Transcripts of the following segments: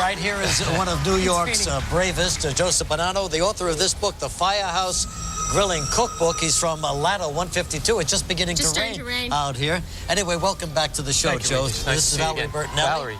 right, here is one of New York's bravest, Joseph Bonanno, the author of this book, The Firehouse Grilling Cookbook. He's from Ladder 152. It's just beginning to rain out here. Anyway, welcome back to the show, Joe. Nice this is Valerie Bertinelli. Valerie.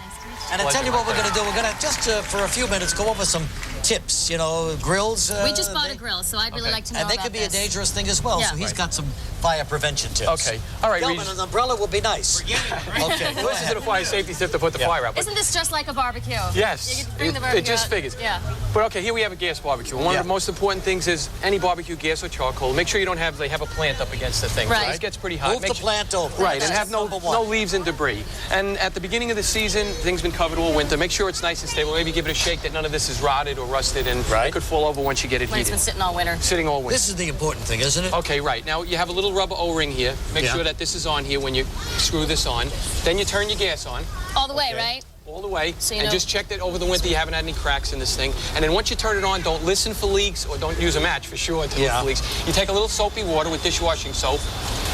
And I tell you what we're going to do. We're going to just for a few minutes go over some tips, you know, grills. We just bought a grill, so I'd really like to know and they about could be this. a dangerous thing as well, so he's got some fire prevention tips. Okay. All right, Gentlemen, an umbrella would be nice. Okay. Well, this is a fire safety tip to put the fire out. Isn't this just like a barbecue? Yes. You bring the barbecue it just out. figures. Yeah. But okay, here we have a gas barbecue. One of the most important things is any barbecue, gas or charcoal, make sure you don't have, they have a plant up against the thing. Right. It gets pretty hot. Move the plant over. Right, and have no leaves and debris. And at the beginning of the season, things been covered all winter. Make sure it's nice and stable. Maybe give it a shake that none of this is rotted or rusted, and it could fall over once you get it when heated. It's been sitting all winter. Sitting all winter. This is the important thing, isn't it? Okay, right. Now, you have a little rubber O-ring here. Make sure that this is on here when you screw this on. Then you turn your gas on. All the way, right? All the way. So and just check that over the winter you haven't had any cracks in this thing. And then once you turn it on, don't listen for leaks, or don't use a match for sure to look for leaks. You take a little soapy water with dishwashing soap,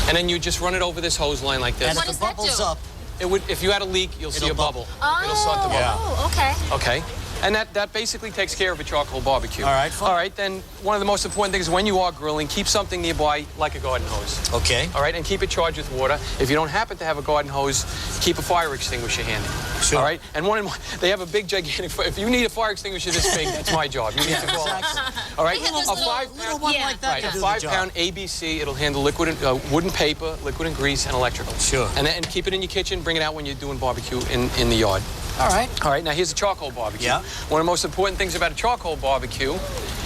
and then you just run it over this hose line like this. And if it bubbles up, it would. If you had a leak, you'll see a bubble. Oh, it'll start to bubble. Oh, okay. Okay. And that basically takes care of a charcoal barbecue. All right, fine. All right, then one of the most important things when you are grilling, keep something nearby like a garden hose. Okay. All right, and keep it charged with water. If you don't happen to have a garden hose, keep a fire extinguisher handy. Sure. All right, and they have a big, gigantic, if you need a fire extinguisher this big, that's my job. You need to call it. All right, a 5-pound one like that a 5-pound ABC, it'll handle liquid, wooden paper, liquid and grease, and electrical. Sure. And keep it in your kitchen, bring it out when you're doing barbecue in the yard. All right. All right, now here's a charcoal barbecue. Yeah. One of the most important things about a charcoal barbecue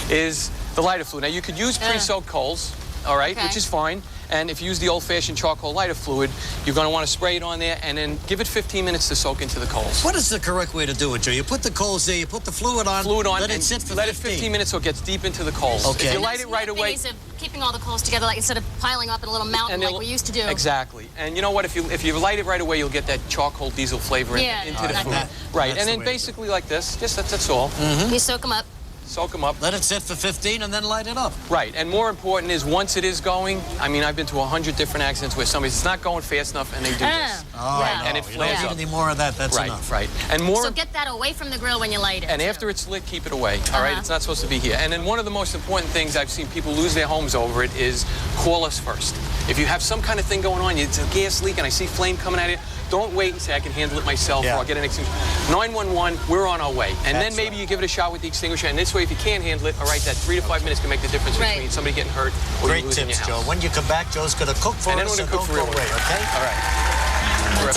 is the lighter fluid. Now, you could use pre-soaked coals, all right, which is fine. And if you use the old-fashioned charcoal lighter fluid, you're going to want to spray it on there and then give it 15 minutes to soak into the coals. What is the correct way to do it, Joe? You put the coals there, you put the fluid on, let it sit for 15. Let it 15 minutes so it gets deep into the coals. Okay. If you light it right away... keeping all the coals together, like instead of piling up in a little mountain like we used to do. Exactly. And you know what? If you light it right away, you'll get that charcoal diesel flavor into the food. Right. And then basically like this. Just that's all. You soak them up. Soak them up. Let it sit for 15 and then light it up. Right. And more important is once it is going, I mean, I've been to 100 different accidents where somebody's not going fast enough and they do this. Oh, and it flares up. Any more of that, that's enough. Right. And more. So get that away from the grill when you light it. And after it's lit, keep it away. All right. It's not supposed to be here. And then one of the most important things I've seen people lose their homes over it is call us first. If you have some kind of thing going on, it's a gas leak and I see flame coming at you, don't wait and say I can handle it myself or I'll get an extinguisher. 911, we're on our way. And then maybe you give it a shot with the extinguisher. And this way, if you can't handle it, all right, that 3 to 5 minutes can make the difference between somebody getting hurt or Great losing your tips, house. Joe. When you come back, Joe's going to cook for us. And then we're going to cook for real. Okay? All right.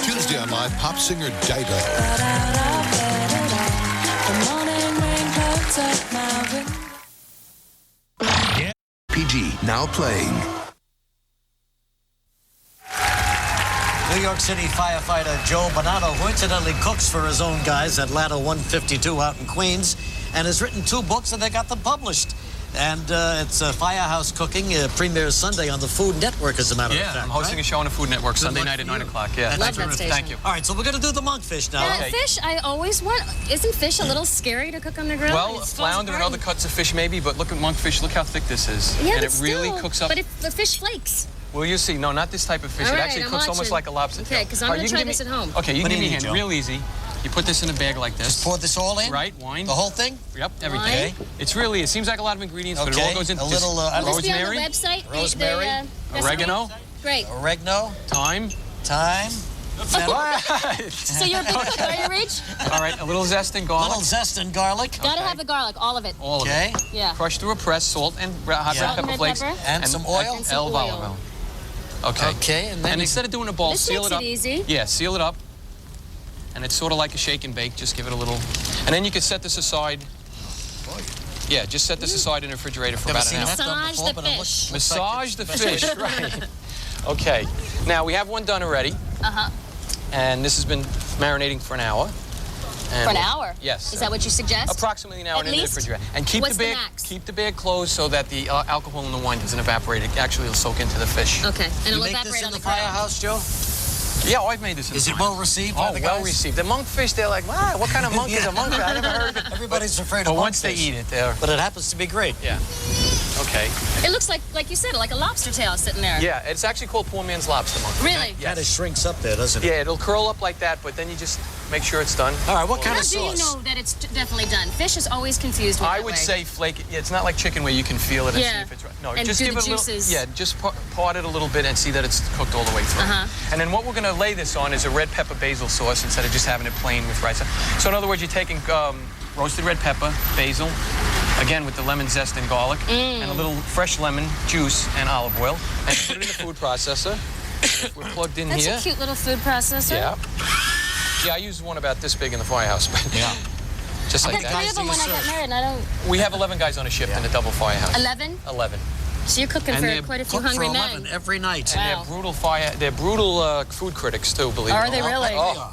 Tuesday on Live, pop singer Dido. PG, now playing. New York City firefighter Joe Bonanno, who incidentally cooks for his own guys at Ladder 152 out in Queens, and has written 2 books, and they got them published. And it's Firehouse Cooking, premieres Sunday on the Food Network, as a matter of fact. Yeah, I'm hosting a show on the Food Network Sunday night at 9 o'clock. Yeah, love that station. Thank you. All right, so we're going to do the monkfish now. Fish, I always want. Isn't fish a little scary to cook on the grill? Well, flounder and other cuts of fish maybe, but look at monkfish. Look how thick this is. Yeah, and it really cooks up. But if the fish flakes. Well, you see, no, not this type of fish. All It right, actually cooks almost like a lobster tail. Okay, because I'm going to try this at home. Okay, you can give me a hand. Joe? Real easy. You put this in a bag like this. Just pour this all in? Right, wine. The whole thing? Yep, everything. It's really, it seems like a lot of ingredients, but it all goes into a little rosemary. On the website, rosemary, oregano. Great. Oregano. Thyme. So you're a big cook, are you, Rich? All right, a little zest and garlic. A little zest and garlic. Gotta have the garlic, all of it. All of it. Yeah. Crushed through a press, salt and hot red pepper flakes. And some oil. And some oil. Okay. Okay, and then instead of doing a ball, seal it up. This makes it easy. Yeah, seal it up. And it's sort of like a shake and bake. Just give it a little. And then you can set this aside. Yeah, just set this aside in the refrigerator for about an hour. Massage the fish. Massage the fish, right. Okay. Now, we have one done already. And this has been marinating for an hour. For an hour? Yes. Is that what you suggest? Approximately an hour in the refrigerator. And keep the bag closed so that the alcohol in the wine doesn't evaporate. It actually will soak into the fish. Okay. And it'll evaporate on the this in the firehouse, Joe? Yeah, I've made this in Is it well received? Oh, well received. The monkfish, they're like, wow, what kind of monk is a monkfish? I never heard of it. Everybody's afraid of monkfish. But monkfish. once they eat it, they're... But it happens to be great. Yeah. Okay. It looks like you said, like a lobster tail sitting there. Yeah, it's actually called poor man's lobster, Monkey. Really? Kind of shrinks up there, doesn't it? Yeah, it'll curl up like that, but then you just make sure it's done. All right, what kind How of do you sauce? know that it's definitely done? Fish is always confused with I that would way. say flake it. Yeah, it's not like chicken where you can feel it and see Yeah. if it's right. No, And just do give the it a little. juices. Yeah, just part it a little bit and see that it's cooked all the way through. And then what we're going to lay this on is a red pepper basil sauce instead of just having it plain with rice. So in other words, you're taking roasted red pepper, basil, again with the lemon zest and garlic, and a little fresh lemon juice and olive oil, and put it in the food processor. We're plugged in That's here. a cute little food processor. Yeah. Yeah, I used one about this big in the firehouse, but Yeah. just I like had 3 that. of them when I got married, and I don't... We have 11 guys on a shift in a double firehouse. 11? 11. So you're cooking And for they're quite a few Cook for hungry 11 men. every night. And Wow. they're brutal food critics too, believe it or Are not. they really? Oh.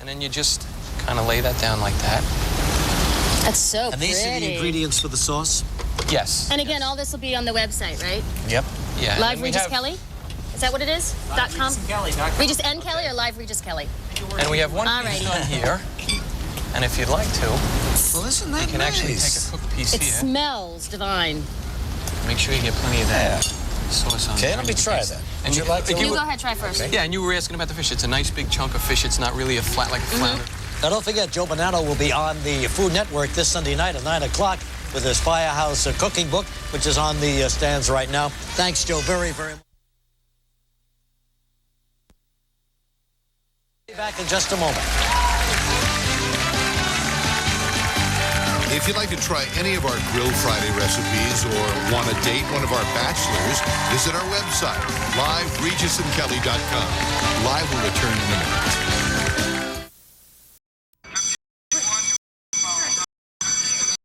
And then you just kind of lay that down like that. That's so And these are the pretty. ingredients for the sauce? Yes. And again, all this will be on the website, right? Yep. Yeah. and Live then we Regis have- Kelly? Is that what it is? .com? Regis and Kelly or Live Regis Kelly? And we have one piece Alrighty. on here. And if you'd like to, Well, isn't that you can actually take nice? a cooked piece It here. smells divine. Make sure you get plenty of that sauce on Okay, there. let me try that. And Would you like to? You go ahead, try first. Yeah, and you were asking about the fish. It's a nice big chunk of fish. It's not really a flat like a flounder. Now, don't forget, Joe Bonanno will be on the Food Network this Sunday night at 9 o'clock with his Firehouse cooking book, which is on the stands right now. Thanks, Joe, very, very much. Be back in just a moment. If you'd like to try any of our Grill Friday recipes or want to date one of our bachelors, visit our website, liveregisandkelly.com. Live will return in a minute.